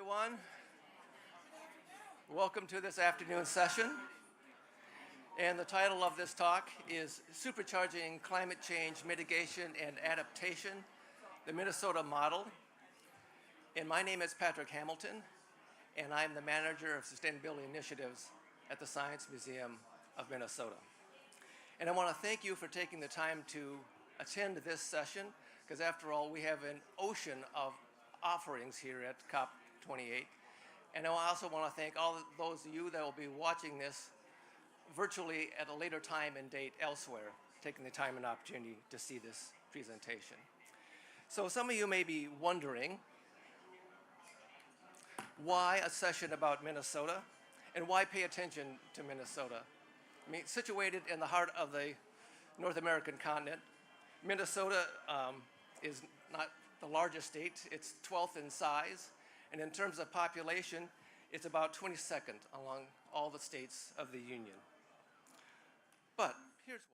everyone. Welcome to this afternoon session. And the title of this talk is Supercharging Climate Change Mitigation and Adaptation, the Minnesota Model. And my name is Patrick Hamilton, and I'm the Manager of Sustainability Initiatives at the Science Museum of Minnesota. And I want to thank you for taking the time to attend this session, because after all, we have an ocean of offerings here at COP28. And I also want to thank all of those of you that will be watching this virtually at a later time and date elsewhere, taking the time and opportunity to see this presentation. So some of you may be wondering, why a session about Minnesota, and why pay attention to Minnesota? I mean, situated in the heart of the North American continent, Minnesota is not the largest state. It's 12th in size, and in terms of population, it's about 22nd among all the states of the Union. But here's what.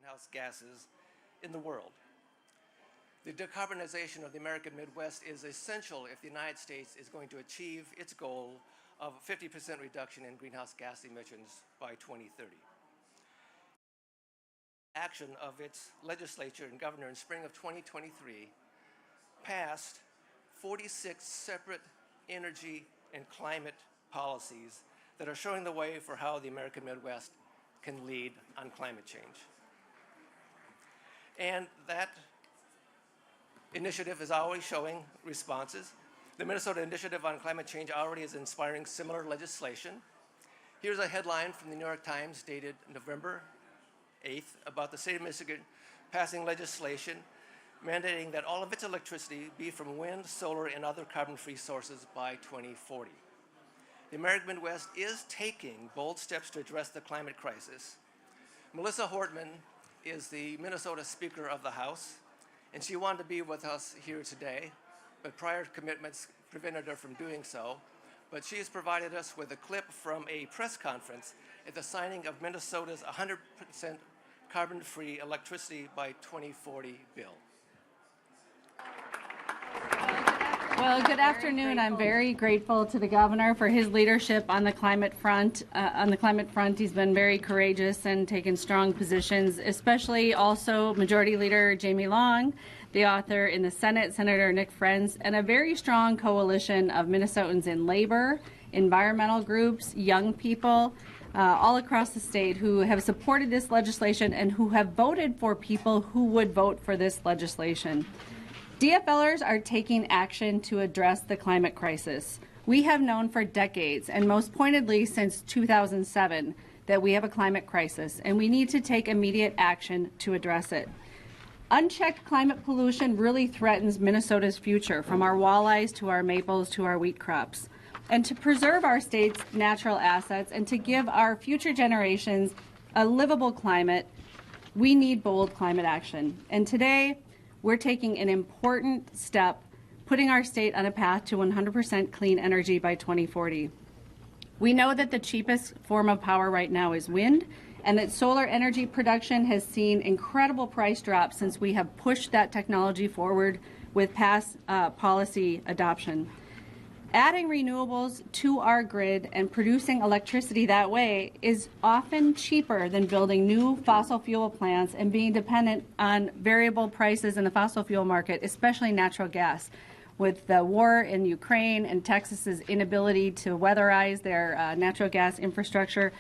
Greenhouse gases in the world. The decarbonization of the American Midwest is essential if the United States is going to achieve its goal of 50% reduction in greenhouse gas emissions by 2030. Action of its legislature and governor in spring of 2023 passed 46 separate energy and climate policies that are showing the way for how the American Midwest can lead on climate change. And that initiative is always showing responses. The Minnesota Initiative on Climate Change already is inspiring similar legislation. Here's a headline from the New York Times dated November 8th about the state of Michigan passing legislation mandating that all of its electricity be from wind, solar, and other carbon-free sources by 2040. The American Midwest is taking bold steps to address the climate crisis. Melissa Hortman is the Minnesota Speaker of the House, and she wanted to be with us here today, but prior commitments prevented her from doing so. But she has provided us with a clip from a press conference at the signing of Minnesota's 100% carbon-free electricity by 2040 bill. Well, good afternoon. I'm very grateful to the governor for his leadership on the climate front. He's been very courageous and taken strong positions, especially also Majority Leader Jamie Long, the author in the Senate, Senator Nick Friends, and a very strong coalition of Minnesotans in labor, environmental groups, young people, all across the state who have supported this legislation and who have voted for people who would vote for this legislation. DFLers are taking action to address the climate crisis. We have known for decades, and most pointedly since 2007, that we have a climate crisis, and we need to take immediate action to address it. Unchecked climate pollution really threatens Minnesota's future, from our walleyes to our maples to our wheat crops. And to preserve our state's natural assets and to give our future generations a livable climate, we need bold climate action. And today, we're taking an important step, putting our state on a path to 100% clean energy by 2040. We know that the cheapest form of power right now is wind, and that solar energy production has seen incredible price drops since we have pushed that technology forward with past policy adoption. Adding renewables to our grid and producing electricity that way is often cheaper than building new fossil fuel plants and being dependent on variable prices in the fossil fuel market, especially natural gas. With the war in Ukraine and Texas's inability to weatherize their natural gas infrastructure,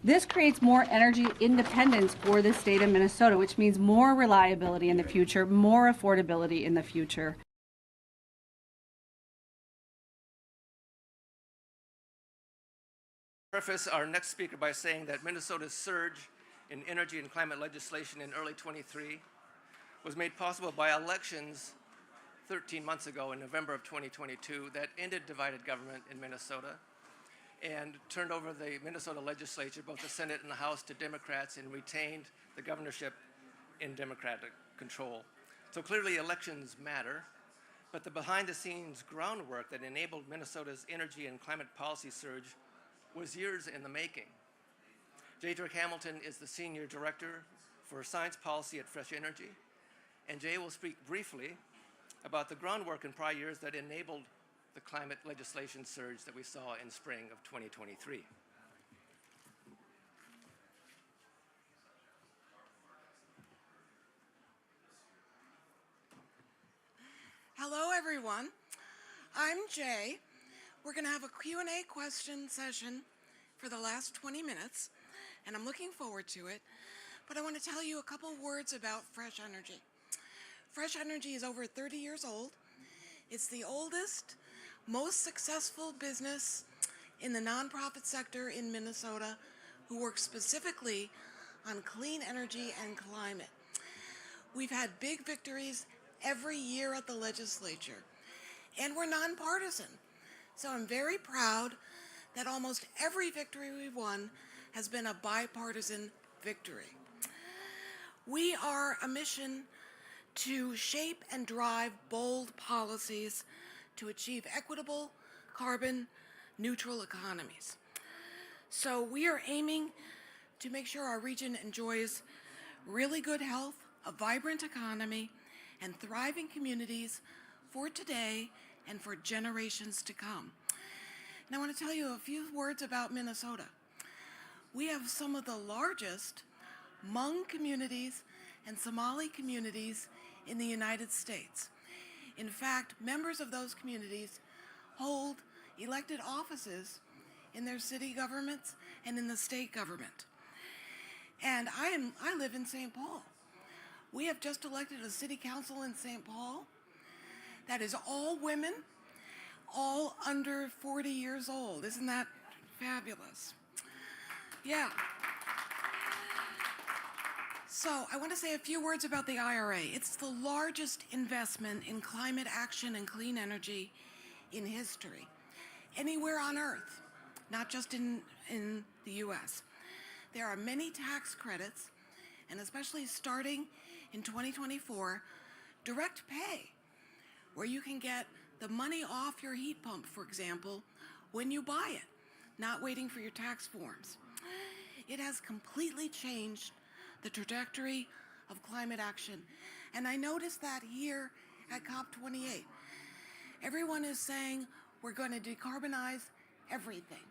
this creates more energy independence for the state of Minnesota, which means more reliability in the future, more affordability in the future. Preface our next speaker by saying that Minnesota's surge in energy and climate legislation in early 23 was made possible by elections 13 months ago in November of 2022 that ended divided government in Minnesota and turned over the Minnesota legislature, both the Senate and the House, to Democrats and retained the governorship in Democratic control. So clearly elections matter, but the behind-the-scenes groundwork that enabled Minnesota's energy and climate policy surge was years in the making. Patrick Hamilton is the Senior Director for Science Policy at Fresh Energy, and Jay will speak briefly about the groundwork in prior years that enabled the climate legislation surge that we saw in spring of 2023. Hello, everyone. I'm Jay. We're going to have a Q&A question session for the last 20 minutes, and I'm looking forward to it. But I want to tell you a couple words about Fresh Energy. Fresh Energy is over 30 years old. It's the oldest, most successful business in the nonprofit sector in Minnesota who works specifically on clean energy and climate. We've had big victories every year at the legislature, and we're nonpartisan. So I'm very proud that almost every victory we've won has been a bipartisan victory. We are a mission to shape and drive bold policies to achieve equitable, carbon neutral economies. So we are aiming to make sure our region enjoys really good health, a vibrant economy, and thriving communities for today and for generations to come. And I want to tell you a few words about Minnesota. We have some of the largest Hmong communities and Somali communities in the United States. In fact, members of those communities hold elected offices in their city governments and in the state government. And I live in St. Paul. We have just elected a city council in St. Paul that is all women, all under 40 years old. Isn't that fabulous? Yeah. So I want to say a few words about the IRA. It's the largest investment in climate action and clean energy in history, anywhere on Earth, not just in the US. There are many tax credits, and especially starting in 2024, direct pay, where you can get the money off your heat pump, for example, when you buy it, not waiting for your tax forms. It has completely changed the trajectory of climate action. And I noticed that here at COP28. Everyone is saying we're going to decarbonize everything,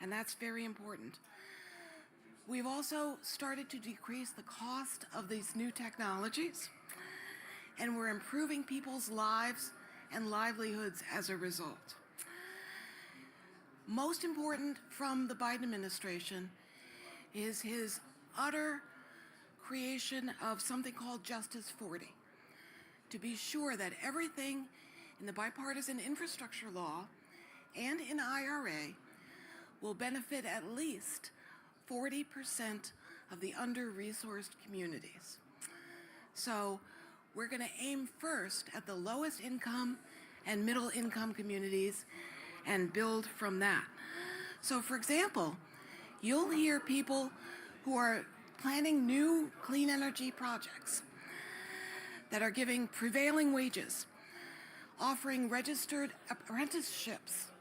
and that's very important. We've also started to decrease the cost of these new technologies, and we're improving people's lives and livelihoods as a result. Most important from the Biden administration is his utter creation of something called Justice 40, to be sure that everything in the bipartisan infrastructure law and in IRA will benefit at least 40% of the under-resourced communities. So we're going to aim first at the lowest income and middle income communities and build from that. So for example, you'll hear people who are planning new clean energy projects that are giving prevailing wages, offering registered apprenticeships,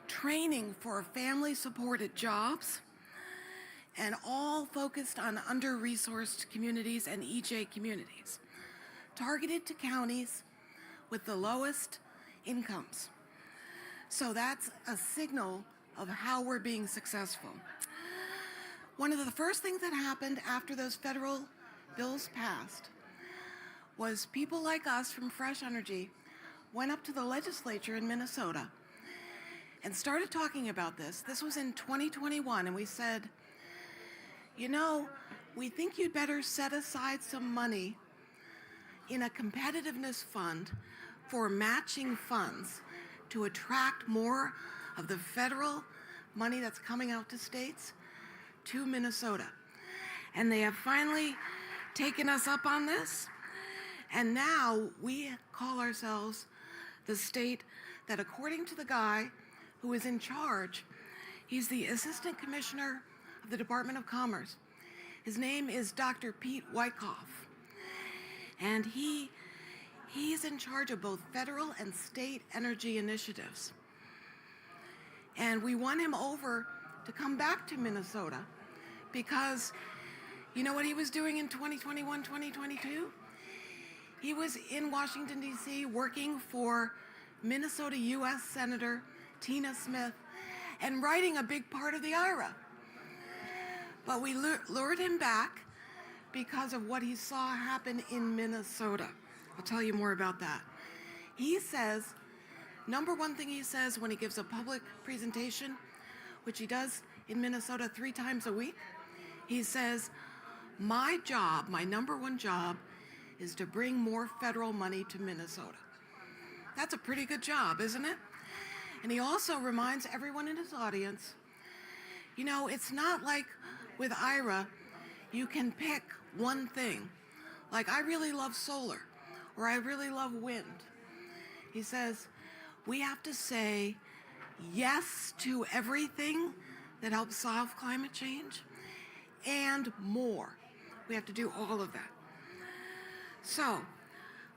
training for family-supported jobs, and all focused on under-resourced communities and EJ communities, targeted to counties with the lowest incomes. So that's a signal of how we're being successful. One of the first things that happened after those federal bills passed was people like us from Fresh Energy went up to the legislature in Minnesota and started talking about this. This was in 2021, and we said, you know, we think you'd better set aside some money in a competitiveness fund for matching funds to attract more of the federal money that's coming out to states to Minnesota. And they have finally taken us up on this. And now we call ourselves the state that, according to the guy who is in charge, he's the Assistant Commissioner of the Department of Commerce. His name is Dr. Pete Wyckoff. And he's in charge of both federal and state energy initiatives. And we won him over to come back to Minnesota because You know what he was doing in 2021, 2022? He was in Washington, D.C., working for Minnesota U.S. Senator Tina Smith and writing a big part of the IRA. But we lured him back because of what he saw happen in Minnesota. I'll tell you more about that. He says, number one thing he says when he gives a public presentation, which he does in Minnesota 3 times a week, he says, my job, my number one job, is to bring more federal money to Minnesota. That's a pretty good job, isn't it? And he also reminds everyone in his audience, you know, it's not like with IRA, you can pick one thing. Like, I really love solar, or I really love wind. He says, we have to say yes to everything that helps solve climate change and more. We have to do all of that. So,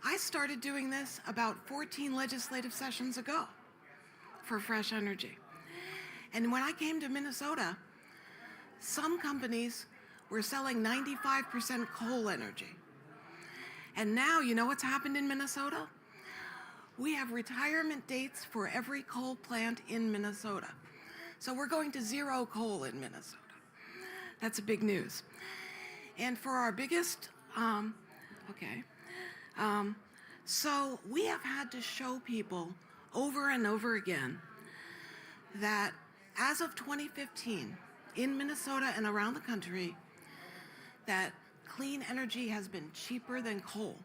I started doing this about 14 legislative sessions ago for fresh energy. And when I came to Minnesota, some companies were selling 95% coal energy. And now, you know what's happened in Minnesota? We have retirement dates for every coal plant in Minnesota. So we're going to zero coal in Minnesota. That's a big news. And for our biggest, so we have had to show people over and over again that as of 2015, in Minnesota and around the country, that clean energy has been cheaper than coal.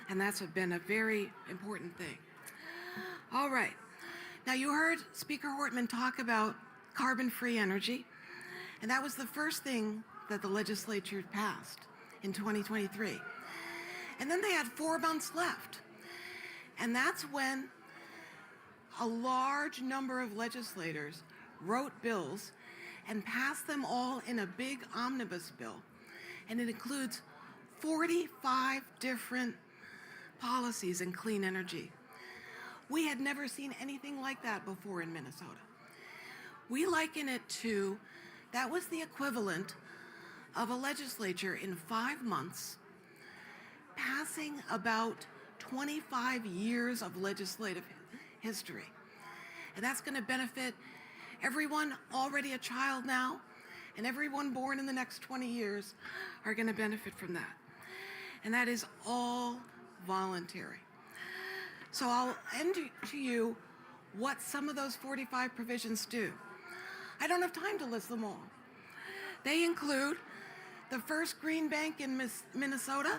And that's been a very important thing. All right. Now, you heard Speaker Hortman talk about carbon-free energy, and that was the first thing that the legislature passed in 2023. And then they had 4 months left. And that's when a large number of legislators wrote bills and passed them all in a big omnibus bill. And it includes 45 different policies in clean energy. We had never seen anything like that before in Minnesota. We liken it to, that was the equivalent of a legislature in 5 months passing about 25 years of legislative history. And that's going to benefit everyone already a child now, and everyone born in the next 20 years are going to benefit from that. And that is all voluntary. So I'll end to you what some of those 45 provisions do. I don't have time to list them all. They include the first green bank in Minnesota.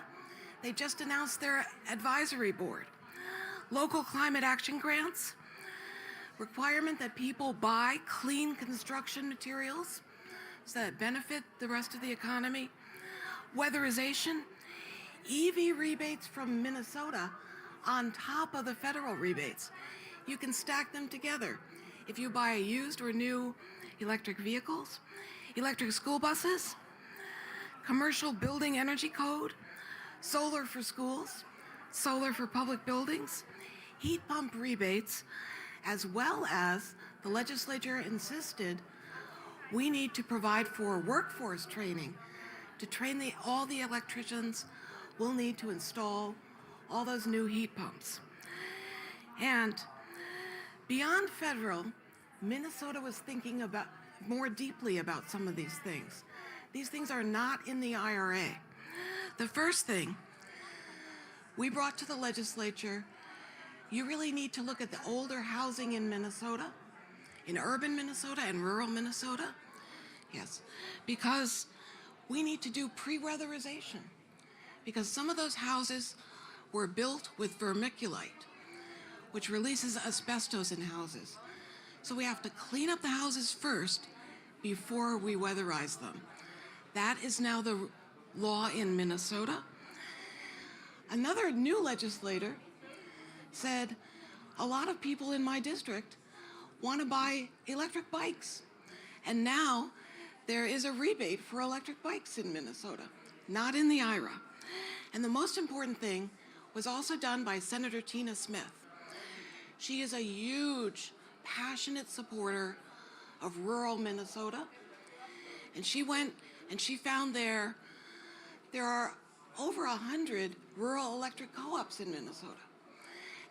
They just announced their advisory board. Local climate action grants, requirement that people buy clean construction materials so that benefit the rest of the economy, weatherization, EV rebates from Minnesota on top of the federal rebates. You can stack them together. If you buy a used or new electric vehicles, electric school buses, commercial building energy code, solar for schools, solar for public buildings, heat pump rebates, as well as the legislature insisted we need to provide for workforce training to train all the electricians we'll need to install all those new heat pumps. And beyond federal, Minnesota was thinking about more deeply about some of these things. These things are not in the IRA. The first thing we brought to the legislature, you really need to look at the older housing in Minnesota, in urban Minnesota and rural Minnesota. Yes, because we need to do pre-weatherization, because some of those houses were built with vermiculite, which releases asbestos in houses. So we have to clean up the houses first before we weatherize them. That is now the law in Minnesota. Another new legislator said, a lot of people in my district want to buy electric bikes. And now there is a rebate for electric bikes in Minnesota, not in the IRA. And the most important thing was also done by Senator Tina Smith. She is a huge, passionate supporter of rural Minnesota. And she went And she found there are over 100 rural electric co-ops in Minnesota.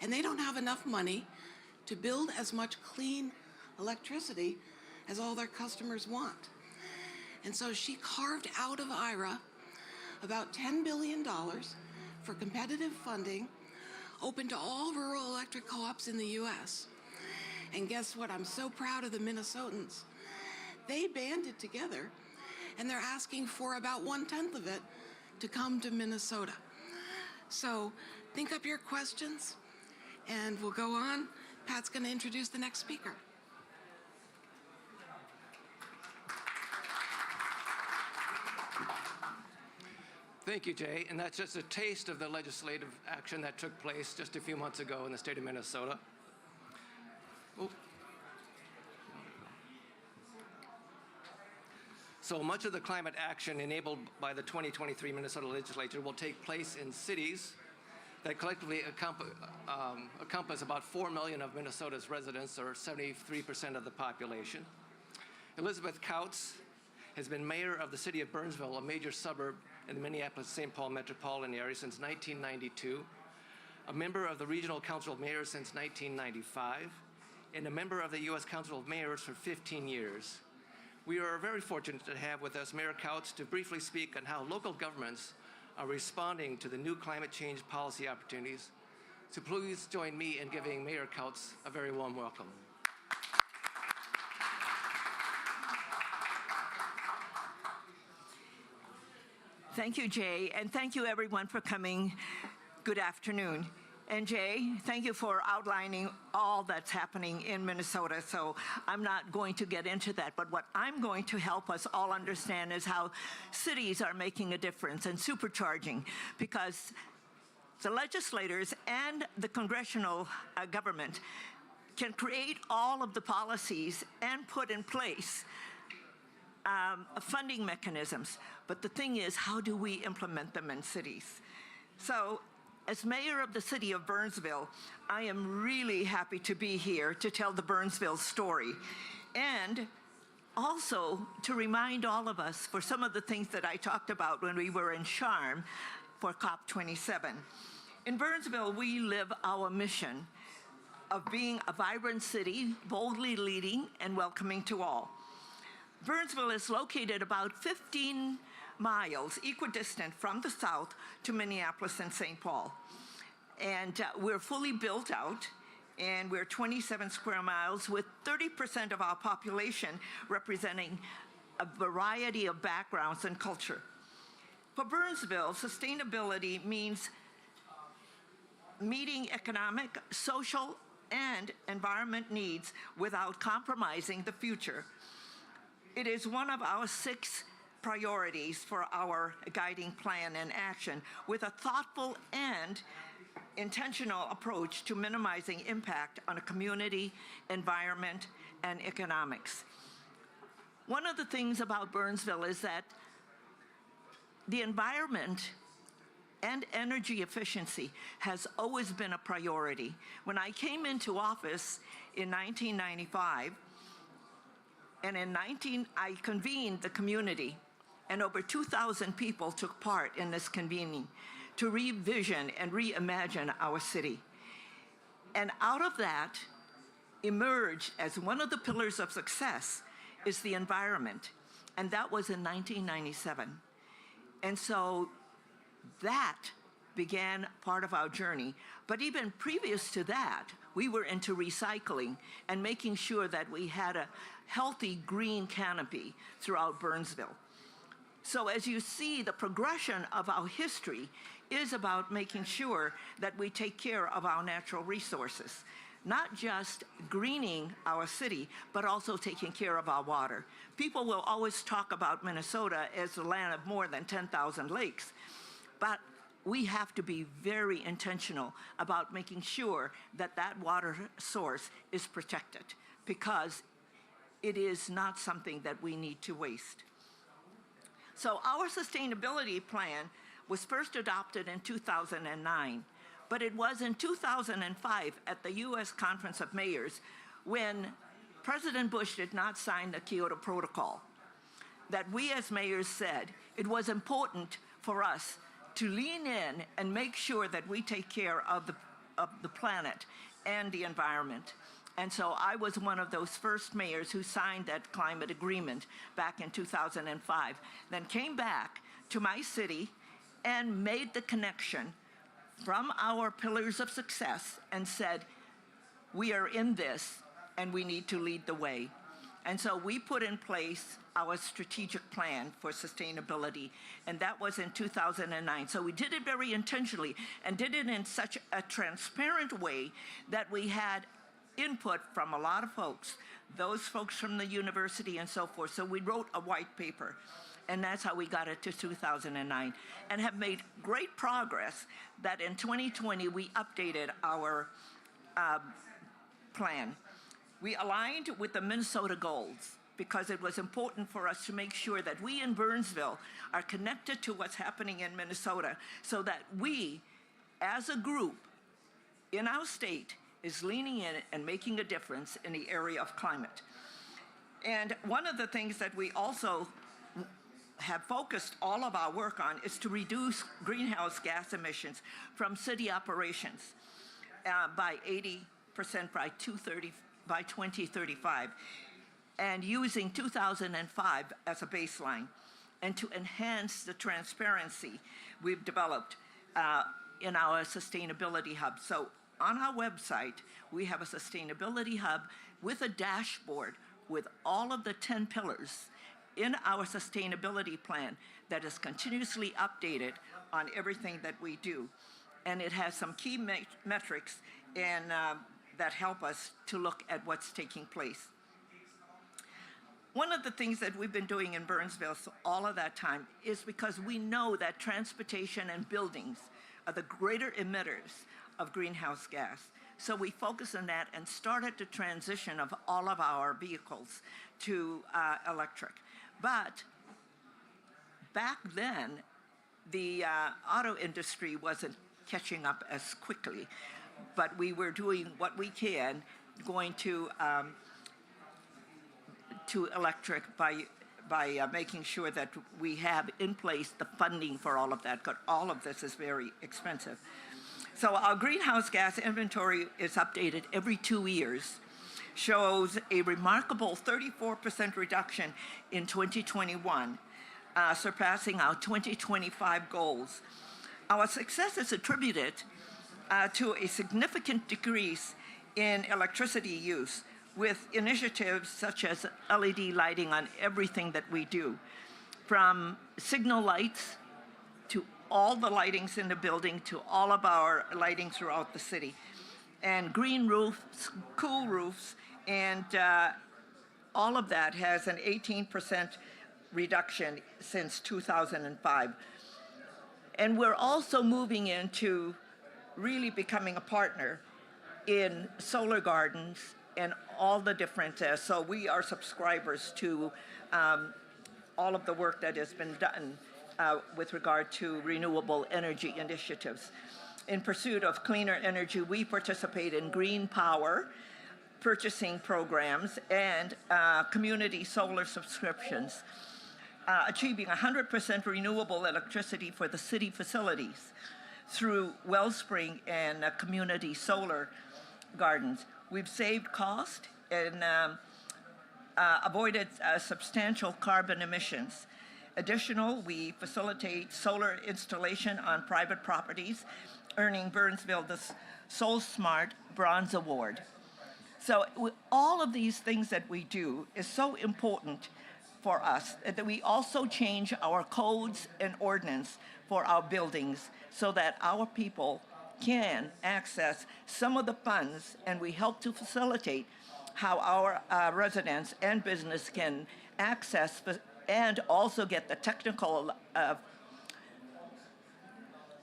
And they don't have enough money to build as much clean electricity as all their customers want. And so she carved out of IRA about $10 billion for competitive funding open to all rural electric co-ops in the US. And guess what? I'm so proud of the Minnesotans. They banded together and they're asking for about 1/10 of it to come to Minnesota. So think up your questions and we'll go on. Pat's going to introduce the next speaker. Thank you, Jay. And that's just a taste of the legislative action that took place just a few months ago in the state of Minnesota. Ooh. So much of the climate action enabled by the 2023 Minnesota Legislature will take place in cities that collectively encompass about 4 million of Minnesota's residents, or 73% of the population. Elizabeth Kautz has been mayor of the city of Burnsville, a major suburb in the Minneapolis-St. Paul metropolitan area, since 1992, a member of the Regional Council of Mayors since 1995, and a member of the U.S. Council of Mayors for 15 years. We are very fortunate to have with us Mayor Kautz to briefly speak on how local governments are responding to the new climate change policy opportunities. So please join me in giving Mayor Kautz a very warm welcome. Thank you, Jay, and thank you everyone for coming. Good afternoon. And Jay, thank you for outlining all that's happening in Minnesota. So I'm not going to get into that, but what I'm going to help us all understand is how cities are making a difference and supercharging, because the legislators and the congressional government can create all of the policies and put in place funding mechanisms. But the thing is, how do we implement them in cities? So as mayor of the city of Burnsville, I am really happy to be here to tell the Burnsville story, and also to remind all of us for some of the things that I talked about when we were in Charm for COP27. In Burnsville, we live our mission of being a vibrant city, boldly leading and welcoming to all. Burnsville is located about 15 miles equidistant from the south to Minneapolis and St. Paul. And we're fully built out, and we're 27 square miles with 30% of our population representing a variety of backgrounds and culture. For Burnsville, sustainability means meeting economic, social, and environment needs without compromising the future. It is one of our 6 priorities for our guiding plan and action, with a thoughtful and intentional approach to minimizing impact on a community, environment, and economics. One of the things about Burnsville is that the environment and energy efficiency has always been a priority. When I came into office in 1995, and I convened the community, and over 2,000 people took part in this convening to revision and reimagine our city. And out of that emerged as one of the pillars of success is the environment, and that was in 1997. And so that began part of our journey. But even previous to that, we were into recycling and making sure that we had a healthy green canopy throughout Burnsville. So as you see, the progression of our history is about making sure that we take care of our natural resources, not just greening our city, but also taking care of our water. People will always talk about Minnesota as the land of more than 10,000 lakes, but we have to be very intentional about making sure that that water source is protected, because it is not something that we need to waste. So our sustainability plan was first adopted in 2009, but it was in 2005 at the U.S. Conference of Mayors when President Bush did not sign the Kyoto Protocol. that we as mayors said it was important for us to lean in and make sure that we take care of the planet and the environment. And so I was one of those first mayors who signed that climate agreement back in 2005, then came back to my city and made the connection from our pillars of success and said, we are in this and we need to lead the way. And so we put in place our strategic plan for sustainability, and that was in 2009. So we did it very intentionally and did it in such a transparent way that we had input from a lot of folks, those folks from the university and so forth. So we wrote a white paper, and that's how we got it to 2009, and have made great progress that in 2020 we updated our plan. We aligned with the Minnesota goals because it was important for us to make sure that we in Burnsville are connected to what's happening in Minnesota so that we, as a group in our state, is leaning in and making a difference in the area of climate. And one of the things that we also have focused all of our work on is to reduce greenhouse gas emissions from city operations by 80% by 2035, and using 2005 as a baseline, and to enhance the transparency we've developed in our sustainability hub. So on our website, we have a sustainability hub with a dashboard with all of the 10 pillars in our sustainability plan that is continuously updated on everything that we do. And it has some key metrics that help us to look at what's taking place. One of the things that we've been doing in Burnsville all of that time is because we know that transportation and buildings are the greater emitters of greenhouse gas. So we focused on that and started the transition of all of our vehicles to electric. But back then, the auto industry wasn't catching up as quickly, but we were doing what we can, going to electric by making sure that we have in place the funding for all of that, because all of this is very expensive. So our greenhouse gas inventory is updated every 2 years, shows a remarkable 34% reduction in 2021, surpassing our 2025 goals. Our success is attributed to a significant decrease in electricity use with initiatives such as LED lighting on everything that we do, from signal lights to all the lightings in the building to all of our lighting throughout the city, and green roofs, cool roofs, and all of that has an 18% reduction since 2005. And we're also moving into really becoming a partner in solar gardens and all the different, so we are subscribers to all of the work that has been done with regard to renewable energy initiatives. In pursuit of cleaner energy, we participate in green power purchasing programs and community solar subscriptions, achieving 100% renewable electricity for the city facilities through wellspring and community solar gardens. We've saved cost and avoided substantial carbon emissions. Additional, we facilitate solar installation on private properties, earning Burnsville the Soul Smart Bronze Award. So all of these things that we do is so important for us that we also change our codes and ordinance for our buildings so that our people can access some of the funds, and we help to facilitate how our residents and business can access and also get the technical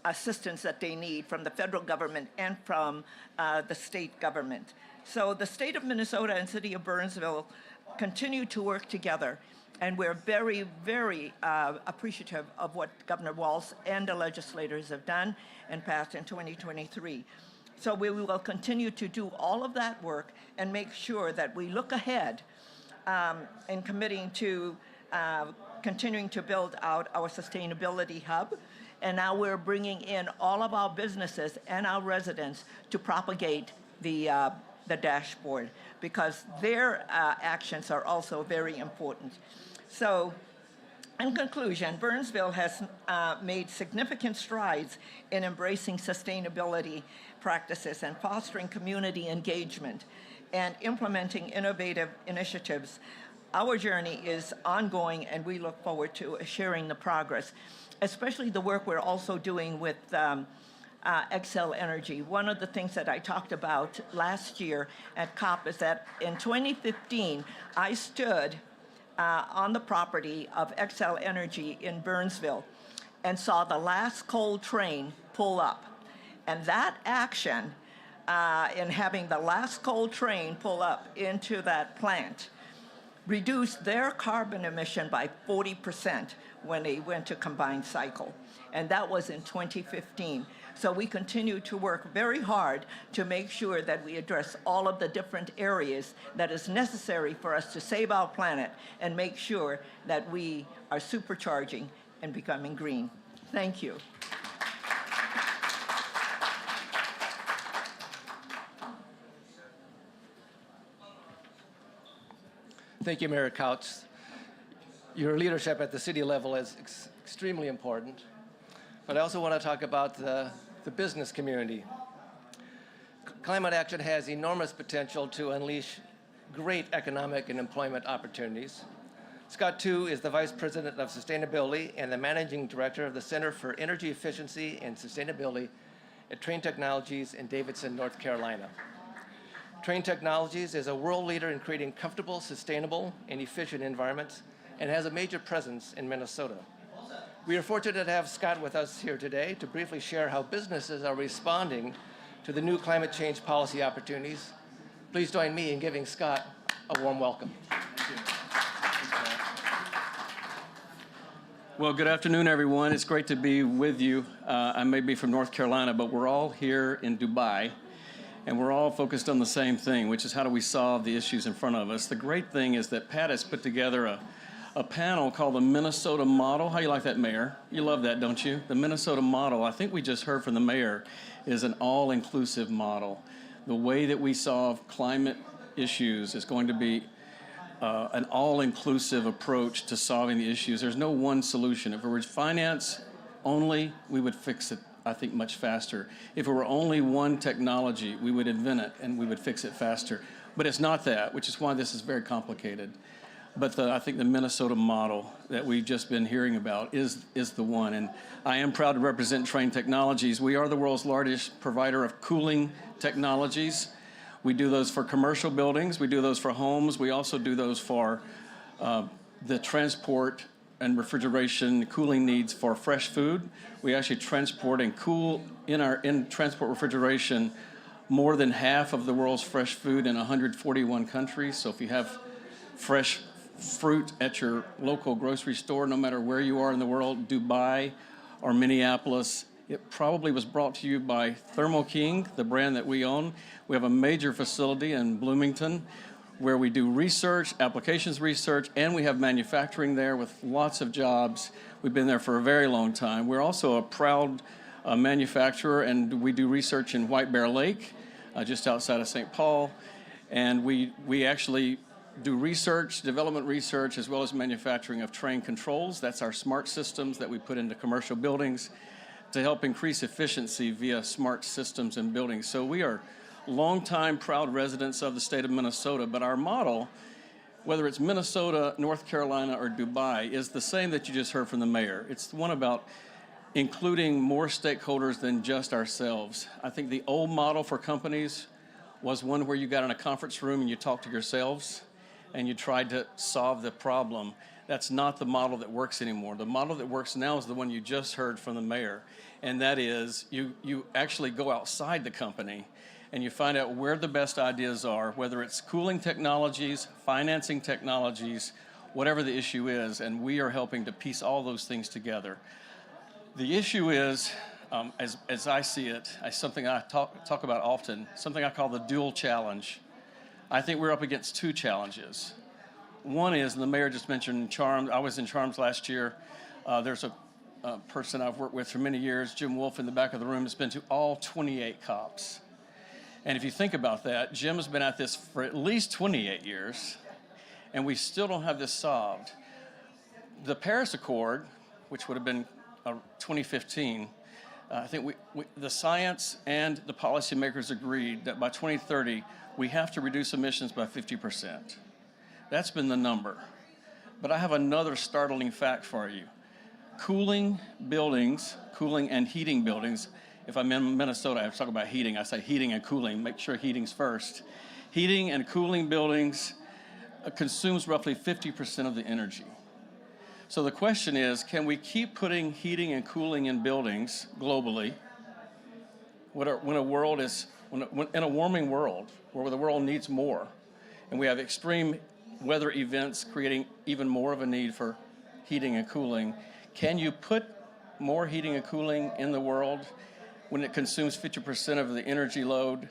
assistance that they need from the federal government and from the state government. So the state of Minnesota and city of Burnsville continue to work together, and we're very, very appreciative of what Governor Walz and the legislators have done and passed in 2023. So we will continue to do all of that work and make sure that we look ahead in committing to continuing to build out our sustainability hub. And now we're bringing in all of our businesses and our residents to propagate the dashboard, because their actions are also very important. So, in conclusion, Burnsville has made significant strides in embracing sustainability practices and fostering community engagement and implementing innovative initiatives. Our journey is ongoing, and we look forward to sharing the progress, especially the work we're also doing with Xcel Energy. One of the things that I talked about last year at COP is that in 2015, I stood on the property of Xcel Energy in Burnsville and saw the last coal train pull up. And that action in having the last coal train pull up into that plant reduced their carbon emission by 40% when they went to combined cycle. And that was in 2015. So we continue to work very hard to make sure that we address all of the different areas that is necessary for us to save our planet and make sure that we are supercharging and becoming green. Thank you. Thank you, Mayor Couch. Your leadership at the city level is extremely important, but I also want to talk about the business community. Climate action has enormous potential to unleash great economic and employment opportunities. Scott Tu is the Vice President of Sustainability and the Managing Director of the Center for Energy Efficiency and Sustainability at Trane Technologies in Davidson, North Carolina. Trane Technologies is a world leader in creating comfortable, sustainable, and efficient environments and has a major presence in Minnesota. We are fortunate to have Scott with us here today to briefly share how businesses are responding to the new climate change policy opportunities. Please join me in giving Scott a warm welcome. Well, good afternoon, everyone. It's great to be with you. I may be from North Carolina, but we're all here in Dubai, and we're all focused on the same thing, which is how do we solve the issues in front of us. The great thing is that Pat has put together a panel called the Minnesota Model. How you like that, Mayor? You love that, don't you? The Minnesota Model, I think we just heard from the Mayor, is an all-inclusive model. The way that we solve climate issues is going to be an all-inclusive approach to solving the issues. There's no one solution. If it were finance only, we would fix it, I think, much faster. If it were only one technology, we would invent it and we would fix it faster. But it's not that, which is why this is very complicated. But I think the Minnesota model that we've just been hearing about is the one. And I am proud to represent Trane Technologies. We are the world's largest provider of cooling technologies. We do those for commercial buildings. We do those for homes. We also do those for the transport and refrigeration cooling needs for fresh food. We actually transport and cool in transport refrigeration more than half of the world's fresh food in 141 countries. So if you have fresh fruit at your local grocery store, no matter where you are in the world, Dubai or Minneapolis, it probably was brought to you by Thermo King, the brand that we own. We have a major facility in Bloomington where we do research, applications research, and we have manufacturing there with lots of jobs. We've been there for a very long time. We're also a proud manufacturer, and we do research in White Bear Lake, just outside of St. Paul. And we actually do research, development research, as well as manufacturing of Trane controls. That's our smart systems that we put into commercial buildings to help increase efficiency via smart systems in buildings. So we are longtime proud residents of the state of Minnesota, but our model, whether it's Minnesota, North Carolina, or Dubai, is the same that you just heard from the mayor. It's one about including more stakeholders than just ourselves. I think the old model for companies was one where you got in a conference room and you talked to yourselves and you tried to solve the problem. That's not the model that works anymore. The model that works now is the one you just heard from the mayor, and that is you actually go outside the company and you find out where the best ideas are, whether it's cooling technologies, financing technologies, whatever the issue is, and we are helping to piece all those things together. The issue is, as I see it, something I talk about often, something I call the dual challenge. I think we're up against two challenges. One is, and the mayor just mentioned Charms. I was in Charms last year. There's a person I've worked with for many years, Jim Wolf, in the back of the room, has been to all 28 COPs. And if you think about that, Jim's been at this for at least 28 years, and we still don't have this solved. The Paris Accord, which would have been 2015, I think the science and the policymakers agreed that by 2030, we have to reduce emissions by 50%. That's been the number. But I have another startling fact for you. Cooling and heating buildings, if I'm in Minnesota, I have to talk about heating. I say heating and cooling, make sure heating's first. Heating and cooling buildings consumes roughly 50% of the energy. So the question is, can we keep putting heating and cooling in buildings globally when in a warming world where the world needs more, and we have extreme weather events creating even more of a need for heating and cooling? Can you put more heating and cooling in the world when it consumes 50% of the energy load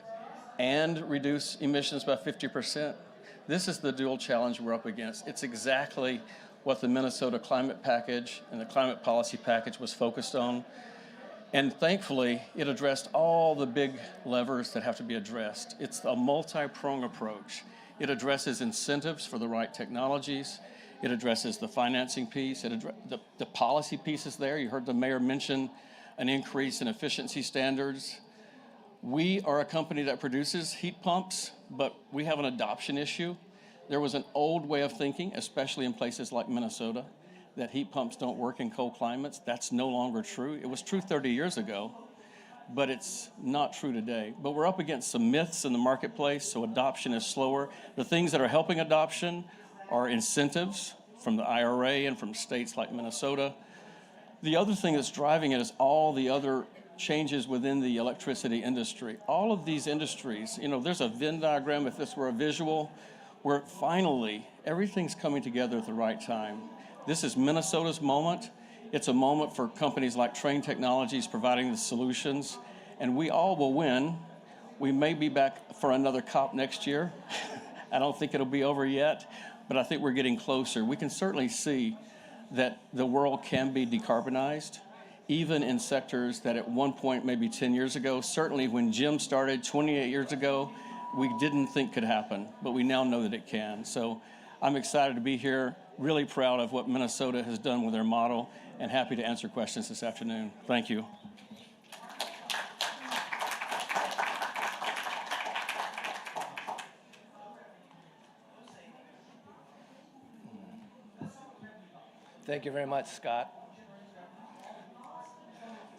and reduce emissions by 50%? This is the dual challenge we're up against. It's exactly what the Minnesota climate package and the climate policy package was focused on. And thankfully, it addressed all the big levers that have to be addressed. It's a multi-pronged approach. It addresses incentives for the right technologies. It addresses the financing piece. The policy piece is there. You heard the mayor mention an increase in efficiency standards. We are a company that produces heat pumps, but we have an adoption issue. There was an old way of thinking, especially in places like Minnesota, that heat pumps don't work in cold climates. That's no longer true. It was true 30 years ago, but it's not true today. But we're up against some myths in the marketplace, so adoption is slower. The things that are helping adoption are incentives from the IRA and from states like Minnesota. The other thing that's driving it is all the other changes within the electricity industry. All of these industries, there's a Venn diagram, if this were a visual, where finally everything's coming together at the right time. This is Minnesota's moment. It's a moment for companies like Trane Technologies providing the solutions, and we all will win. We may be back for another COP next year. I don't think it'll be over yet, but I think we're getting closer. We can certainly see that the world can be decarbonized, even in sectors that at one point, maybe 10 years ago, certainly when Jim started 28 years ago, we didn't think could happen, but we now know that it can. So I'm excited to be here, really proud of what Minnesota has done with their model, and happy to answer questions this afternoon. Thank you. Thank you very much, Scott.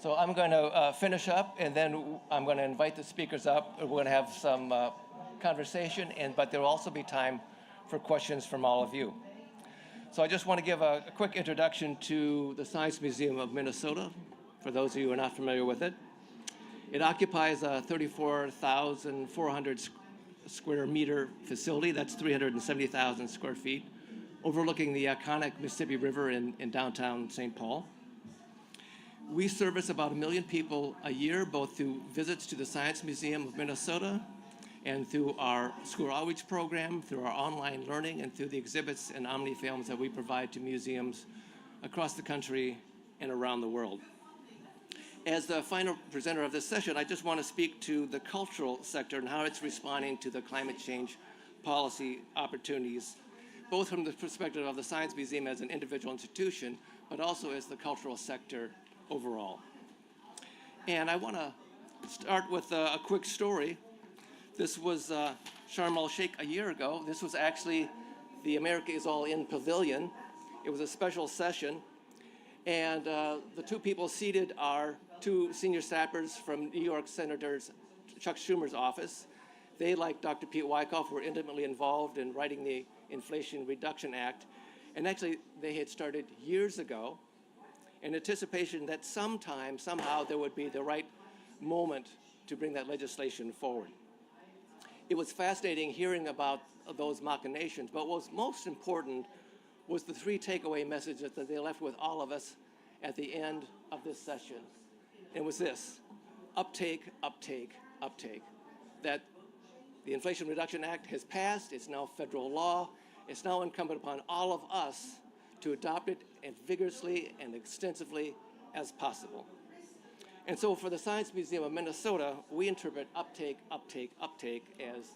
So I'm going to finish up, and then I'm going to invite the speakers up. We're going to have some conversation, but there will also be time for questions from all of you. So I just want to give a quick introduction to the Science Museum of Minnesota, for those of you who are not familiar with it. It occupies a 34,400 square meter facility. That's 370,000 square feet, overlooking the iconic Mississippi River in downtown St. Paul. We service about 1 million people a year, both through visits to the Science Museum of Minnesota and through our school outreach program, through our online learning, and through the exhibits and omni-films that we provide to museums across the country and around the world. As the final presenter of this session, I just want to speak to the cultural sector and how it's responding to the climate change policy opportunities, both from the perspective of the Science Museum as an individual institution, but also as the cultural sector overall. And I want to start with a quick story. This was Sharm el-Sheikh a year ago. This was actually the America is All In Pavilion. It was a special session. And the two people seated are two senior staffers from New York Senator Chuck Schumer's office. They, like Dr. Pete Wyckoff, were intimately involved in writing the Inflation Reduction Act. And actually, they had started years ago in anticipation that sometime, somehow, there would be the right moment to bring that legislation forward. It was fascinating hearing about those machinations, but what was most important was the three takeaway messages that they left with all of us at the end of this session. It was this: uptake, uptake, uptake. That the Inflation Reduction Act has passed, it's now federal law, It's now incumbent upon all of us to adopt it as vigorously and extensively as possible. And so for the Science Museum of Minnesota, we interpret uptake, uptake, uptake as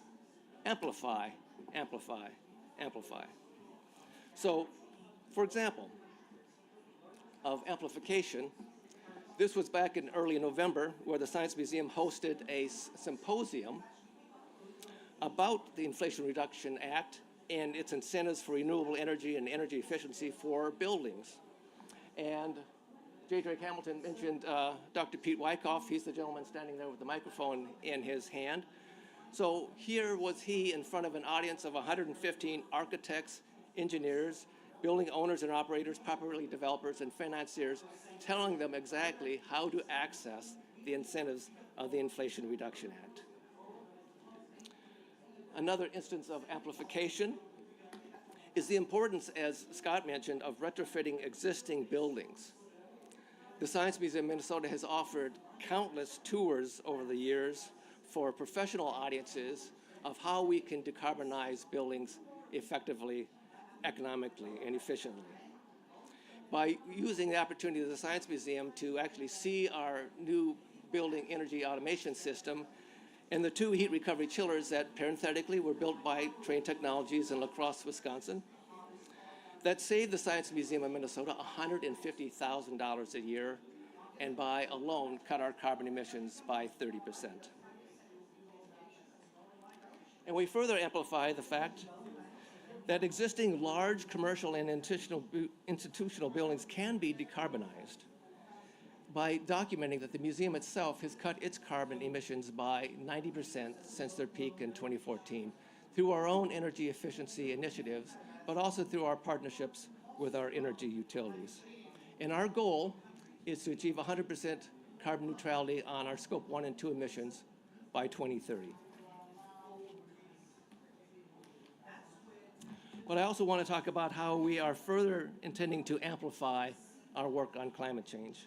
amplify, amplify, amplify. So, for example, of amplification, this was back in early November where the Science Museum hosted a symposium about the Inflation Reduction Act and its incentives for renewable energy and energy efficiency for buildings. And J. Drake Hamilton mentioned Dr. Pete Wyckoff. He's the gentleman standing there with the microphone in his hand. So here was he in front of an audience of 115 architects, engineers, building owners and operators, property developers, and financiers, telling them exactly how to access the incentives of the Inflation Reduction Act. Another instance of amplification is the importance, as Scott mentioned, of retrofitting existing buildings. The Science Museum of Minnesota has offered countless tours over the years for professional audiences of how we can decarbonize buildings effectively, economically, and efficiently. By using the opportunity of the Science Museum to actually see our new building energy automation system and the 2 heat recovery chillers that parenthetically were built by Trane Technologies in La Crosse, Wisconsin, that saved the Science Museum of Minnesota $150,000 a year, and by alone cut our carbon emissions by 30%. And we further amplify the fact that existing large commercial and institutional buildings can be decarbonized by documenting that the museum itself has cut its carbon emissions by 90% since their peak in 2014 through our own energy efficiency initiatives, but also through our partnerships with our energy utilities. And our goal is to achieve 100% carbon neutrality on our Scope 1 and 2 emissions by 2030. But I also want to talk about how we are further intending to amplify our work on climate change.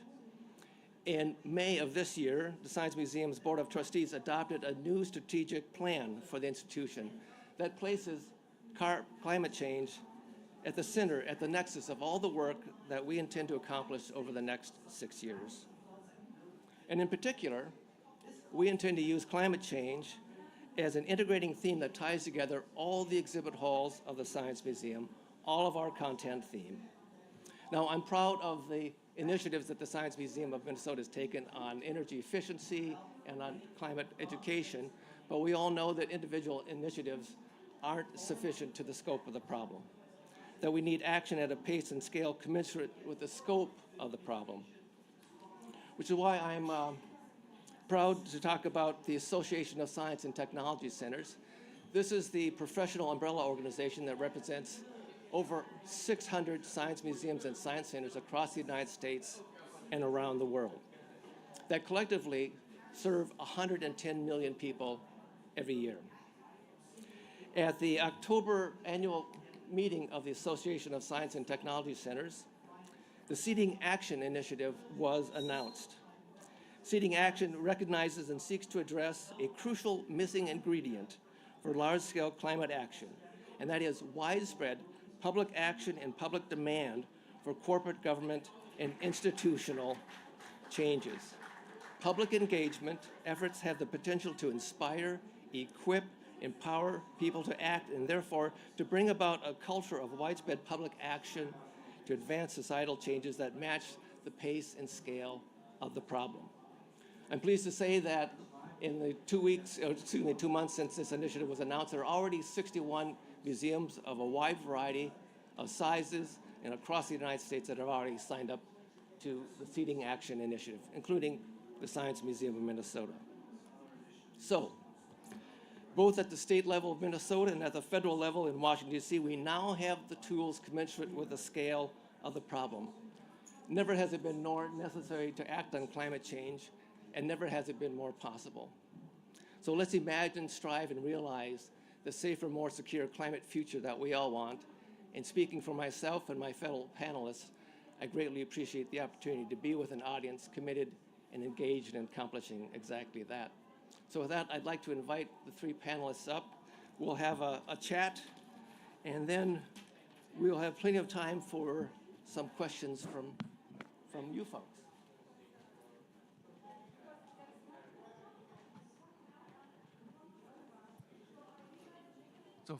In May of this year, the Science Museum's Board of Trustees adopted a new strategic plan for the institution that places climate change at the center, at the nexus of all the work that we intend to accomplish over the next 6 years. And in particular, we intend to use climate change as an integrating theme that ties together all the exhibit halls of the Science Museum, all of our content theme. Now, I'm proud of the initiatives that the Science Museum of Minnesota has taken on energy efficiency and on climate education, but we all know that individual initiatives aren't sufficient to the scope of the problem, that we need action at a pace and scale commensurate with the scope of the problem, which is why I'm proud to talk about the Association of Science and Technology Centers. This is the professional umbrella organization that represents over 600 science museums and science centers across the United States and around the world that collectively serve 110 million people every year. At the October annual meeting of the Association of Science and Technology Centers, the Seeding Action Initiative was announced. Seeding Action recognizes and seeks to address a crucial missing ingredient for large-scale climate action, and that is widespread public action and public demand for corporate government and institutional changes. Public engagement efforts have the potential to inspire, equip, empower people to act, and therefore to bring about a culture of widespread public action to advance societal changes that match the pace and scale of the problem. I'm pleased to say that in the 2 months since this initiative was announced, there are already 61 museums of a wide variety of sizes and across the United States that have already signed up to the Seeding Action Initiative, including the Science Museum of Minnesota. So, both at the state level of Minnesota and at the federal level in Washington, D.C., we now have the tools commensurate with the scale of the problem. Never has it been more necessary to act on climate change, and never has it been more possible. So let's imagine, strive, and realize the safer, more secure climate future that we all want. And speaking for myself and my fellow panelists, I greatly appreciate the opportunity to be with an audience committed and engaged in accomplishing exactly that. So with that, I'd like to invite the 3 panelists up. We'll have a chat, And then we'll have plenty of time for some questions from you folks. So,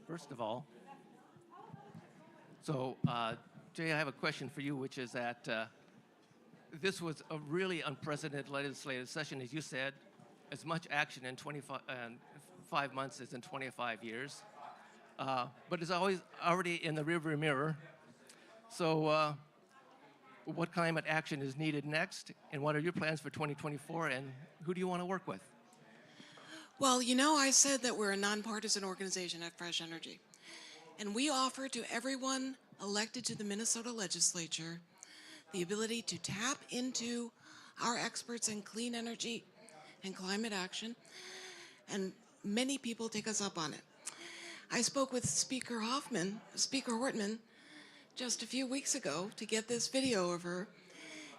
first of all, Jay, I have a question for you, which is that this was a really unprecedented legislative session, as you said, as much action in 5 months as in 25 years. But it's always already in the rearview mirror. So what climate action is needed next, and what are your plans for 2024, and who do you want to work with? Well, you know, I said that we're a nonpartisan organization at Fresh Energy, and we offer to everyone elected to the Minnesota Legislature the ability to tap into our experts in clean energy and climate action, and many people take us up on it. I spoke with Speaker Hortman, just a few weeks ago to get this video of her,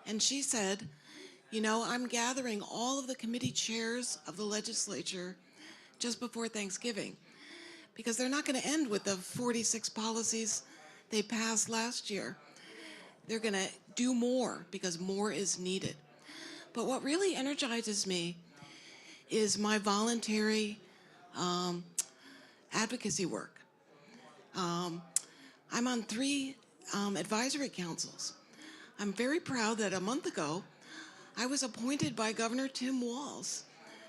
and she said, you know, I'm gathering all of the committee chairs of the legislature just before Thanksgiving, because they're not going to end with the 46 policies they passed last year. They're going to do more because more is needed. But what really energizes me is my voluntary advocacy work. I'm on 3 advisory councils. I'm very proud that a month ago, I was appointed by Governor Tim Walz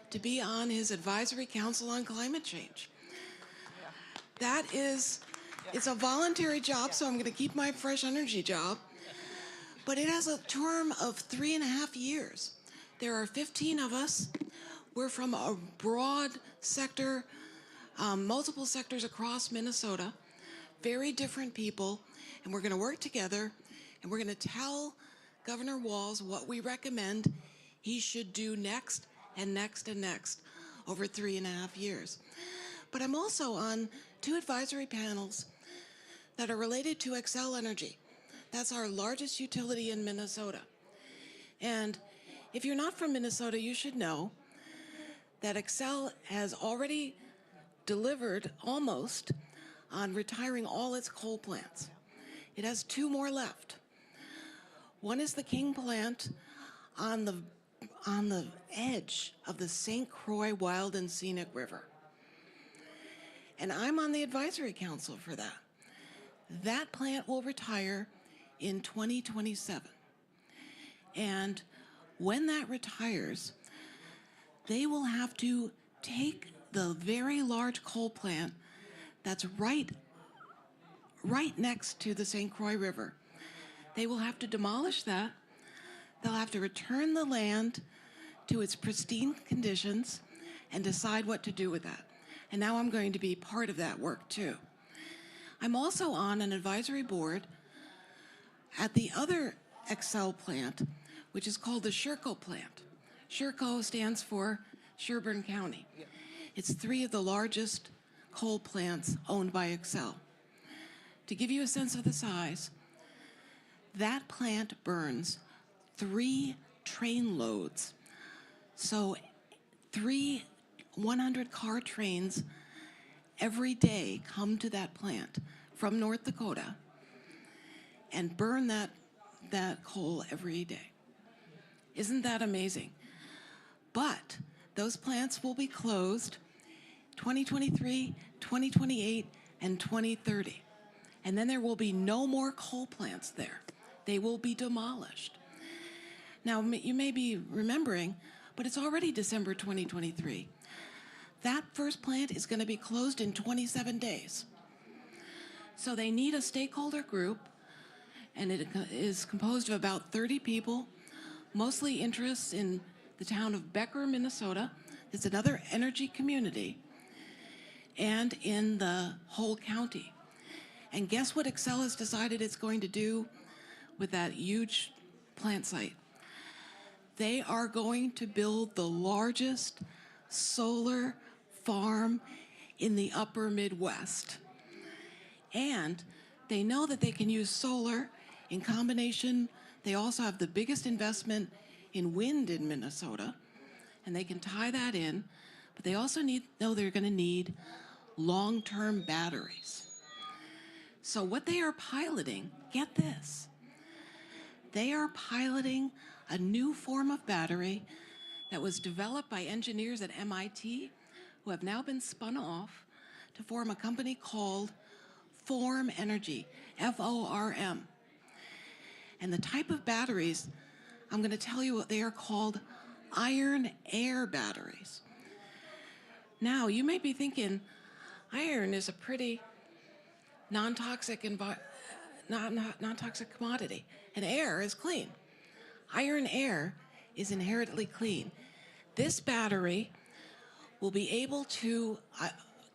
to be on his advisory council on climate change. It's a voluntary job, so I'm going to keep my Fresh Energy job, but it has a term of 3.5 years. There are 15 of us. We're from a broad sector, multiple sectors across Minnesota, very different people, and we're going to work together, and we're going to tell Governor Walz what we recommend he should do next and next and next over 3.5 years. But I'm also on 2 advisory panels that are related to Xcel Energy. That's our largest utility in Minnesota. And if you're not from Minnesota, you should know that Xcel has already delivered almost on retiring all its coal plants. It has 2 more left. One is the King plant on the edge of the St. Croix Wild and Scenic River. And I'm on the advisory council for that. That plant will retire in 2027. And when that retires, they will have to take the very large coal plant that's right next to the St. Croix River. They will have to demolish that. They'll have to return the land to its pristine conditions and decide what to do with that. And now I'm going to be part of that work too. I'm also on an advisory board at the other Xcel plant, which is called the Sherco plant. Sherco stands for Sherburne County. It's 3 of the largest coal plants owned by Xcel. To give you a sense of the size, that plant burns 3 train loads. So 3 100-car trains every day come to that plant from North Dakota and burn that coal every day. Isn't that amazing? But those plants will be closed 2023, 2028, and 2030. And then there will be no more coal plants there. They will be demolished. Now, you may be remembering, but it's already December 2023. That first plant is going to be closed in 27 days. So they need a stakeholder group, and it is composed of about 30 people, mostly interests in the town of Becker, Minnesota. It's another energy community, and in the whole county. And guess what Xcel has decided it's going to do with that huge plant site? They are going to build the largest solar farm in the upper Midwest. And they know that they can use solar in combination. They also have the biggest investment in wind in Minnesota, and they can tie that in. But they also know they're going to need long-term batteries. So what they are piloting, get this, they are piloting a new form of battery that was developed by engineers at MIT who have now been spun off to form a company called Form Energy, F-O-R-M. And the type of batteries, I'm going to tell you what they are called, iron air batteries. Now, you may be thinking, iron is a pretty non-toxic non-toxic commodity, and air is clean. Iron air is inherently clean. This battery will be able to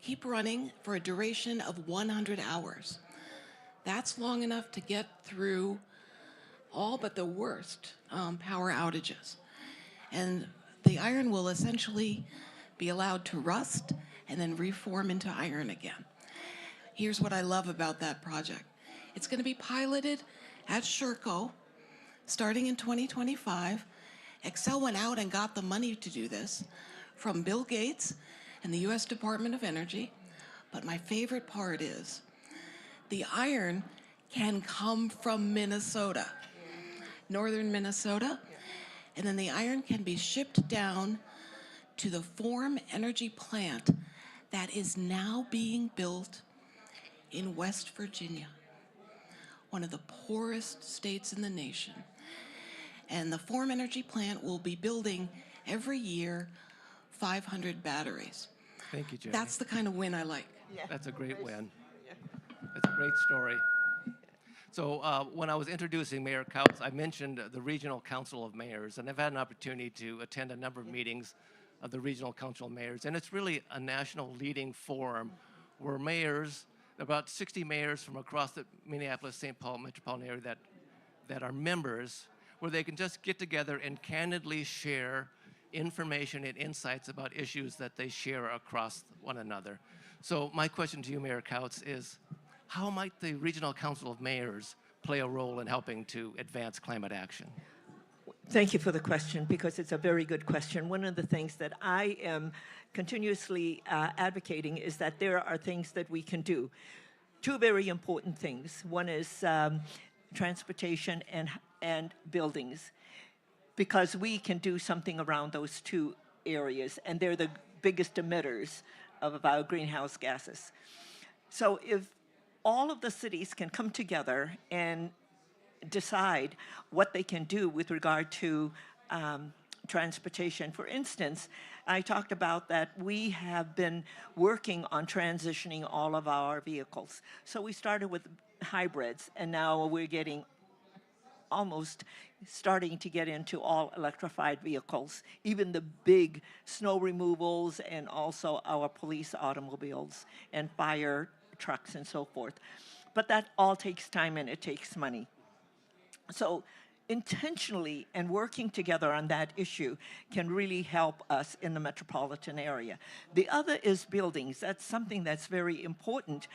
keep running for a duration of 100 hours. That's long enough to get through all but the worst power outages. And the iron will essentially be allowed to rust and then reform into iron again. Here's what I love about that project. It's going to be piloted at Sherco starting in 2025. Xcel went out and got the money to do this from Bill Gates and the US Department of Energy. But my favorite part is the iron can come from Minnesota, northern Minnesota, and then the iron can be shipped down to the Form Energy plant that is now being built in West Virginia, one of the poorest states in the nation. And the Form Energy plant will be building every year 500 batteries. Thank you, Jerry. That's the kind of win I like. That's a great win. That's a great story. So when I was introducing Mayor Kautz, I mentioned the Regional Council of Mayors, and I've had an opportunity to attend a number of meetings of the Regional Council of Mayors, and it's really a national leading forum where mayors, about 60 mayors from across the Minneapolis-St. Paul metropolitan area that are members, where they can just get together and candidly share information and insights about issues that they share across one another. So my question to you, Mayor Kautz, is how might the Regional Council of Mayors play a role in helping to advance climate action? Thank you for the question, because it's a very good question. One of the things that I am continuously advocating is that there are things that we can do. Two very important things. One is transportation and buildings, because we can do something around those two areas, and they're the biggest emitters of our greenhouse gases. So if all of the cities can come together and decide what they can do with regard to transportation. For instance, I talked about that we have been working on transitioning all of our vehicles. So we started with hybrids, and now we're getting almost starting to get into all electrified vehicles, even the big snow removals, and also our police automobiles and fire trucks and so forth. But that all takes time and it takes money. So intentionally and working together on that issue can really help us in the metropolitan area. The other is buildings. That's something that's very important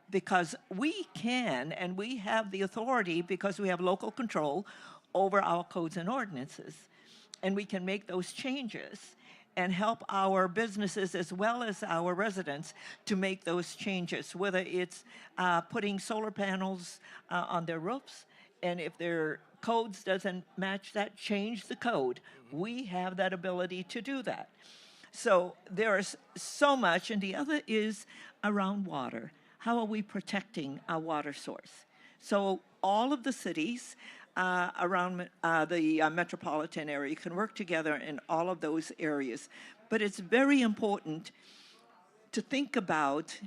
because we can and we have the authority, because we have local control over our codes and ordinances. And we can make those changes and help our businesses as well as our residents to make those changes, whether it's putting solar panels on their roofs, and if their codes doesn't match that, change the code. We have that ability to do that. So there's so much, and the other is around water. How are we protecting our water source? So all of the cities around the metropolitan area can work together in all of those areas. But it's very important to think about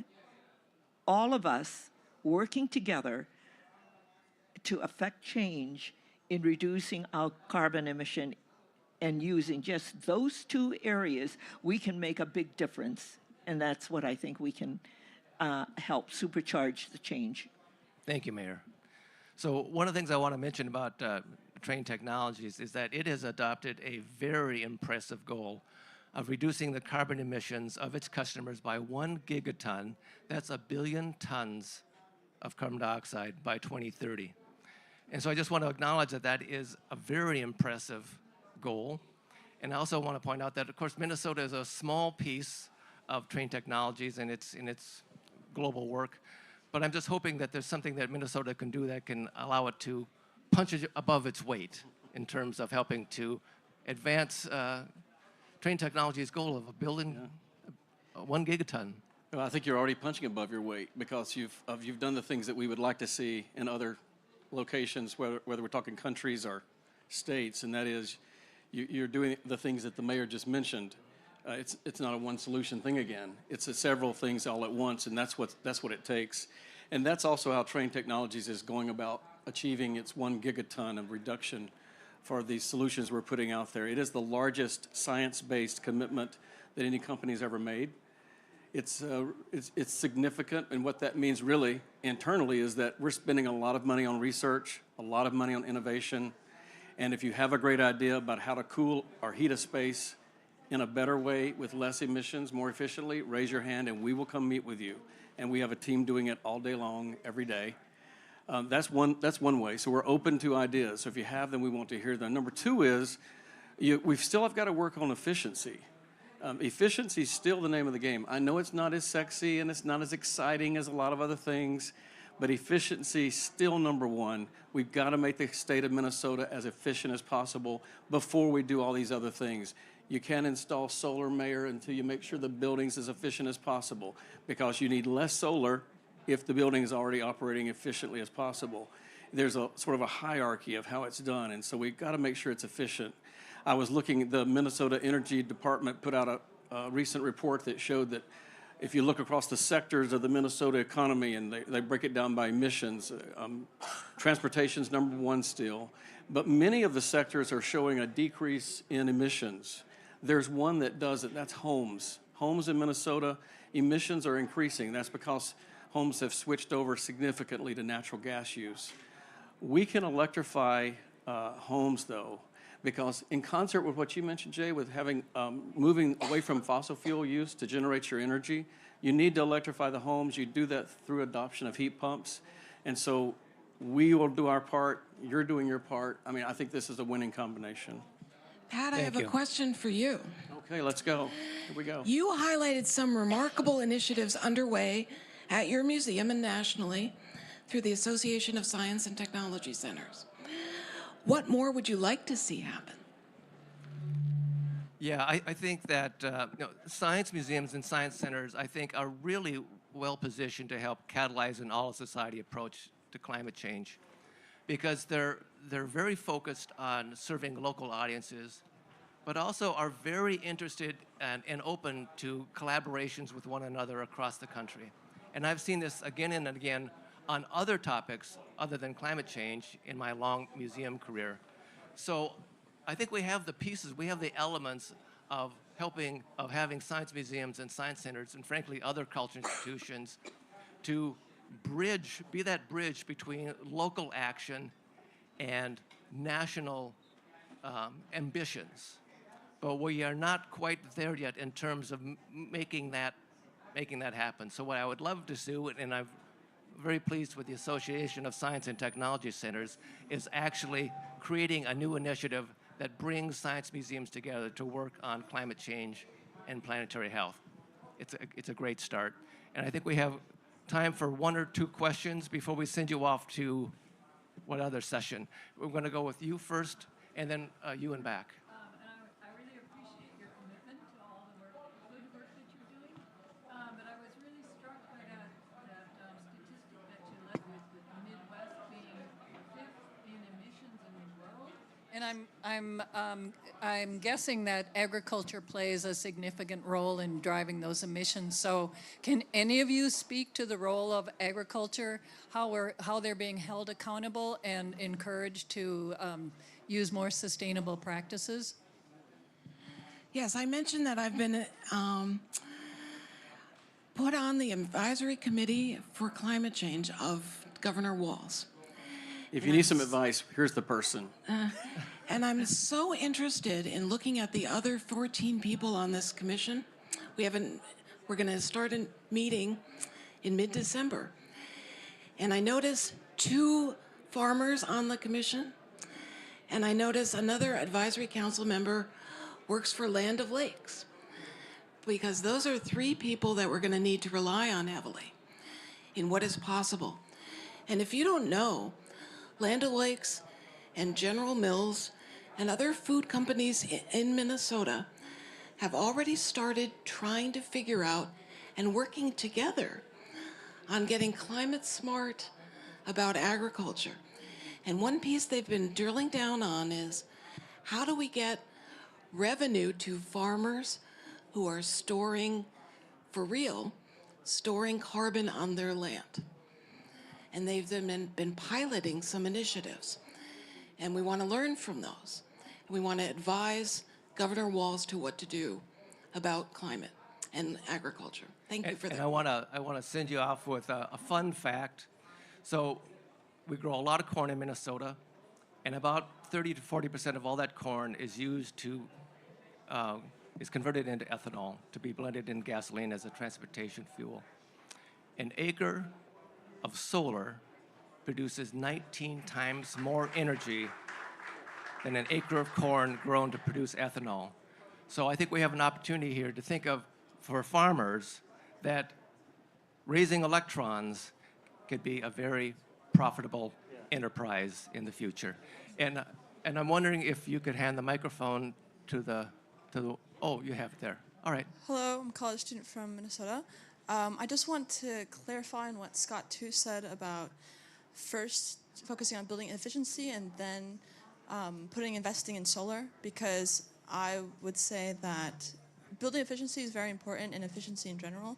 all of us working together to affect change in reducing our carbon emission, and using just those two areas, we can make a big difference. And that's what I think we can help supercharge the change. Thank you, Mayor. So one of the things I want to mention about Trane Technologies is that it has adopted a very impressive goal of reducing the carbon emissions of its customers by 1 gigaton. That's 1 billion tons of carbon dioxide by 2030. And so I just want to acknowledge that that is a very impressive goal. And I also want to point out that, of course, Minnesota is a small piece of Train Technologies and its global work. But I'm just hoping that there's something that Minnesota can do that can allow it to punch it above its weight in terms of helping to advance Train Technologies' goal of building 1 gigaton. Well, I think you're already punching above your weight because you've done the things that we would like to see in other locations, whether we're talking countries or states, and that is you're doing the things that the mayor just mentioned. It's not a one solution thing again. It's several things all at once, and that's what it takes. And that's also how Train Technologies is going about achieving its 1 gigaton of reduction for these solutions we're putting out there. It is the largest science-based commitment that any company's ever made. It's significant, and what that means really internally is that we're spending a lot of money on research, a lot of money on innovation, and if you have a great idea about how to cool or heat a space in a better way with less emissions, more efficiently, raise your hand and we will come meet with you. And we have a team doing it all day long, every day. That's one way. So we're open to ideas. So if you have them, we want to hear them. Number two is we still have got to work on efficiency. Efficiency is still the name of the game. I know it's not as sexy and it's not as exciting as a lot of other things, but efficiency is still number one. We've got to make the state of Minnesota as efficient as possible before we do all these other things. You can't install solar, Mayor, until you make sure the building's as efficient as possible, because you need less solar if the building is already operating efficiently as possible. There's a sort of a hierarchy of how it's done, and so we've got to make sure it's efficient. I was looking, the Minnesota Energy Department put out a recent report that showed that if you look across the sectors of the Minnesota economy, and they break it down by emissions, transportation's number one still, but many of the sectors are showing a decrease in emissions. There's one that doesn't, that's homes. Homes in Minnesota, emissions are increasing. That's because homes have switched over significantly to natural gas use. We can electrify homes, though, because in concert with what you mentioned, Jay, with having moving away from fossil fuel use to generate your energy, you need to electrify the homes. You do that through adoption of heat pumps. And so we will do our part. You're doing your part. I mean, I think this is a winning combination. Pat, I have a question for you. Okay, let's go. Here we go. You highlighted some remarkable initiatives underway at your museum and nationally through the Association of Science and Technology Centers. What more would you like to see happen? Yeah, I think that science museums and science centers, I think, are really well positioned to help catalyze an all-society approach to climate change, because they're very focused on serving local audiences, but also are very interested and open to collaborations with one another across the country. And I've seen this again and again on other topics other than climate change in my long museum career. So I think we have the pieces, we have the elements of having science museums and science centers and frankly other cultural institutions to be that bridge between local action and national ambitions. But we are not quite there yet in terms of making that happen. So what I would love to do, and I'm very pleased with the Association of Science and Technology Centers, is actually creating a new initiative that brings science museums together to work on climate change and planetary health. It's a great start. And I think we have time for one or two questions before we send you off to what other session. We're going to go with you first, and then you and back. I really appreciate your commitment to all the good work that you're doing. But I was really struck by that statistic that you led with the Midwest being fifth in emissions in the world. And I'm guessing that agriculture plays a significant role in driving those emissions. So can any of you speak to the role of agriculture, how they're being held accountable and encouraged to use more sustainable practices? Yes, I mentioned that I've been put on the advisory committee for climate change of Governor Walz. If you need some advice, here's the person. And I'm so interested in looking at the other 14 people on this commission. We're going to start a meeting in mid-December. And I notice 2 farmers on the commission, and I notice another advisory council member works for Land of Lakes. because those are three people that we're going to need to rely on heavily in what is possible. And if you don't know, Land O'Lakes and General Mills and other food companies in Minnesota have already started trying to figure out and working together on getting climate smart about agriculture. And one piece they've been drilling down on is how do we get revenue to farmers who are storing, for real, storing carbon on their land. And they've been piloting some initiatives. And we want to learn from those. We want to advise Governor Walz to what to do about climate and agriculture. Thank you for that. And I want to send you off with a fun fact. So we grow a lot of corn in Minnesota, and about 30 to 40% of all that corn is used to is converted into ethanol to be blended in gasoline as a transportation fuel. An acre of solar produces 19 times more energy than an acre of corn grown to produce ethanol. So I think we have an opportunity here to think of, for farmers, that raising electrons could be a very profitable enterprise in the future. And I'm wondering if you could hand the microphone to the oh, you have it there. All right. Hello, I'm a college student from Minnesota. I just want to clarify on what Scott too said about first focusing on building efficiency and then investing in solar, because I would say that building efficiency is very important and efficiency in general.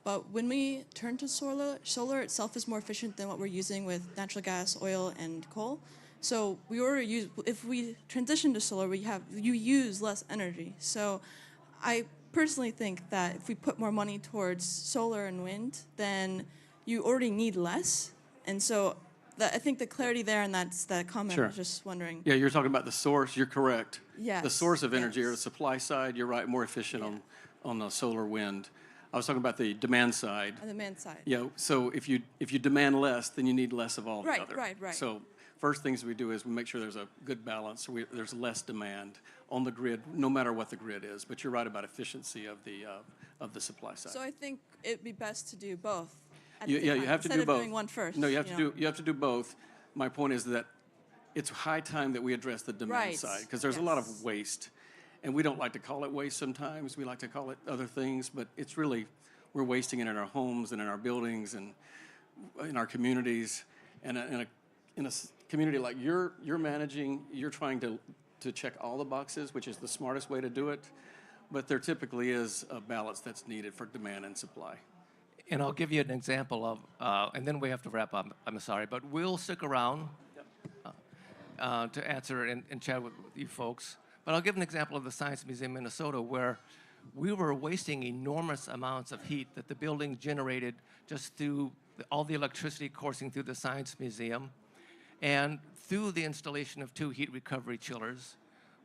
But when we turn to solar itself is more efficient than what we're using with natural gas, oil, and coal. So if we transition to solar, you use less energy. So I personally think that if we put more money towards solar and wind, then you already need less. And so I think the clarity there, and that's that comment. Sure. I was just wondering. Yeah, you're talking about the source. You're correct. Yes. The source of energy or the Yes. supply side, you're right, more efficient on the solar wind. I was talking about the demand side. On the demand side. Yeah, so if you demand less, then you need less of all the Right, other. right. So first things we do is we make sure there's a good balance, so there's less demand on the grid, no matter what the grid is. But you're right about efficiency of the supply side. So I think it'd be best to do both. You have to do both. Instead of doing one first. No, you have to do both. My point is that it's high time that we address the demand Right. side, because there's a lot Yes. of waste, and we don't like to call it waste sometimes. We like to call it other things, but it's really, we're wasting it in our homes and in our buildings and in our communities. And in a community like you're managing, you're trying to check all the boxes, which is the smartest way to do it. But there typically is a balance that's needed for demand and supply. And I'll give you an example of, and then we have to wrap up, I'm sorry, but we'll stick around to answer and chat with you folks. But I'll give an example of the Science Museum, Minnesota, where we were wasting enormous amounts of heat that the building generated just through all the electricity coursing through the Science Museum. And through the installation of 2 heat recovery chillers,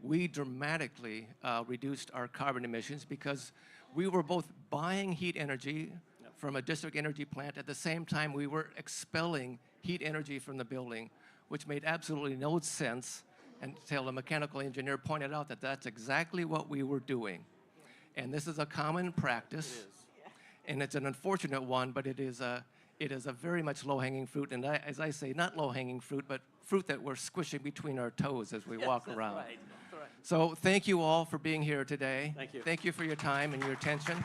we dramatically reduced our carbon emissions, because we were both buying heat energy from a district energy plant. At the same time, we were expelling heat energy from the building, which made absolutely no sense until a mechanical engineer pointed out that that's exactly what we were doing. And this is a common practice, and it's an unfortunate one, but it is a very much low-hanging fruit. And as I say, not low-hanging fruit, but fruit that we're squishing between our toes as we walk around. Right. That's right. So thank you all for being here today. Thank you. Thank you for your time and your attention.